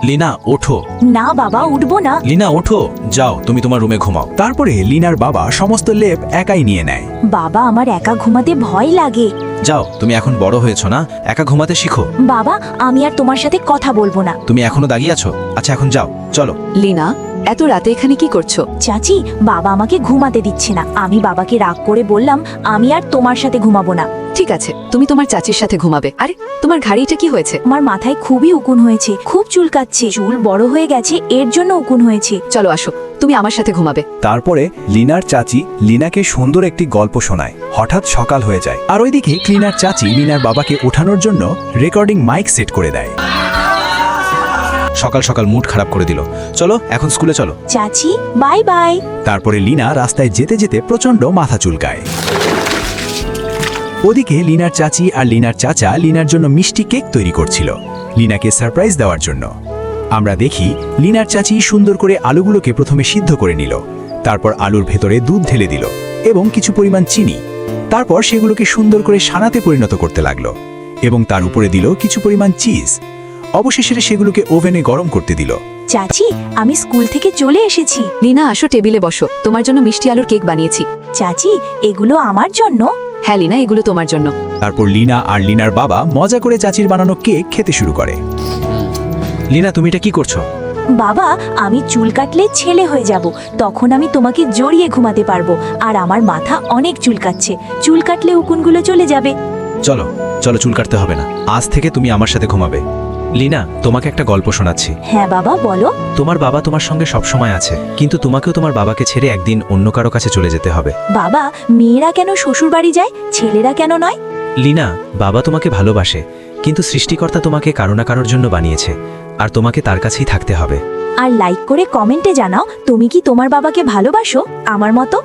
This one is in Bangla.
লিনা ওঠো। না বাবা, উঠবো না। লিনা ওঠো, যাও তুমি তোমার রুমে ঘুমাও। তারপরে লিনার বাবা সমস্ত লেপ একাই নিয়ে নেয়। বাবা, আমার একা ঘুমাতে ভয় লাগে। যাও, তুমি এখন বড় হয়েছো না, একা ঘুমাতে শিখো। বাবা, আমি আর তোমার সাথে কথা বলবো না। তুমি এখনো দাঁড়িয়ে আছো? আচ্ছা এখন যাও, চলো। লিনা, এত রাতে এখানে কি করছো? চাচি, বাবা আমাকে ঘুমাতে দিচ্ছে না। আমি বাবাকে রাগ করে বললাম আমি আর তোমার সাথে ঘুমাবো না। ঠিক আছে, তুমি তোমার চাচির সাথে ঘুমাবে। আরে, তোমার ঘাড়িটা কি হয়েছে? আমার মাথায় খুবই উকুন হয়েছে, খুব চুলকাচ্ছে। চুল বড় হয়ে গেছে, এর জন্য উকুন হয়েছে। চলো আসো, তুমি আমার সাথে ঘুমাবে। তারপরে লিনার চাচি লিনাকে সুন্দর একটি গল্প শোনায়। হঠাৎ সকাল হয়ে যায়, আর ওইদিকে লিনার চাচি লিনার বাবাকে ওঠানোর জন্য রেকর্ডিং মাইক সেট করে দেয়। সকাল সকাল মুড খারাপ করে দিল। চলো এখন স্কুলে চলো। চাচি, বাই বাই। তারপরে লিনা রাস্তায় যেতে যেতে প্রচন্ড মাথা চুলকায়। ওদিকে লিনার চাচি আর লিনার চাচা লিনার জন্য মিষ্টি কেক তৈরি করছিল, লিনাকে সারপ্রাইজ দেওয়ার জন্য। আমরা দেখি লিনার চাচি সুন্দর করে আলুগুলোকে প্রথমে সিদ্ধ করে নিল, তারপর আলুর ভেতরে দুধ ঢেলে দিল এবং কিছু পরিমাণ চিনি। তারপর সেগুলোকে সুন্দর করে সানাতে পরিণত করতে লাগলো এবং তার উপরে দিল কিছু পরিমাণ চিজ। অবশেষে সেগুলোকে ওভেনে গরম করতে দিল। চাচি, আমি স্কুল থেকে চলে এসেছি। লিনা, আসো, টেবিলে বসো, তোমার জন্য মিষ্টি আলুর কেক বানিয়েছি। চাচি, এগুলো আমার জন্য? হ্যাঁ লিনা, এগুলো তোমার জন্য। তারপর লিনা আর লিনার বাবা মজা করে চাচির বানানো কেক খেতে শুরু করে। লিনা, তুমি এটা কি করছো? বাবা, আমি চুল কাটলে ছেলে হয়ে যাব, তখন আমি তোমাকে জড়িয়ে ঘুমাতে পারবো। আর আমার মাথা অনেক চুলকাচ্ছে, চুল কাটলে উকুনগুলো চলে যাবে। চলো চলো, চুল কাটতে হবে না, আজ থেকে তুমি আমার সাথে ঘুমাবে। লিনা, তোমাকে একটা গল্প শোনাচ্ছি। হ্যাঁ বাবা, বলো। তোমার বাবা তোমার সঙ্গে সব সময় আছে, কিন্তু তোমাকেও তোমার বাবাকে ছেড়ে একদিন অন্য কারো কাছে চলে যেতে হবে। বাবা, মেয়েরা কেন শ্বশুর বাড়ি যায়, ছেলেরা কেন নয়? লিনা, বাবা তোমাকে ভালোবাসে, কিন্তু সৃষ্টিকর্তা তোমাকে কারো না কারোর জন্য বানিয়েছে, আর তোমাকে তার কাছেই থাকতে হবে। আর লাইক করে কমেন্টে জানাও, তুমি কি তোমার বাবাকে ভালোবাসো আমার মতো?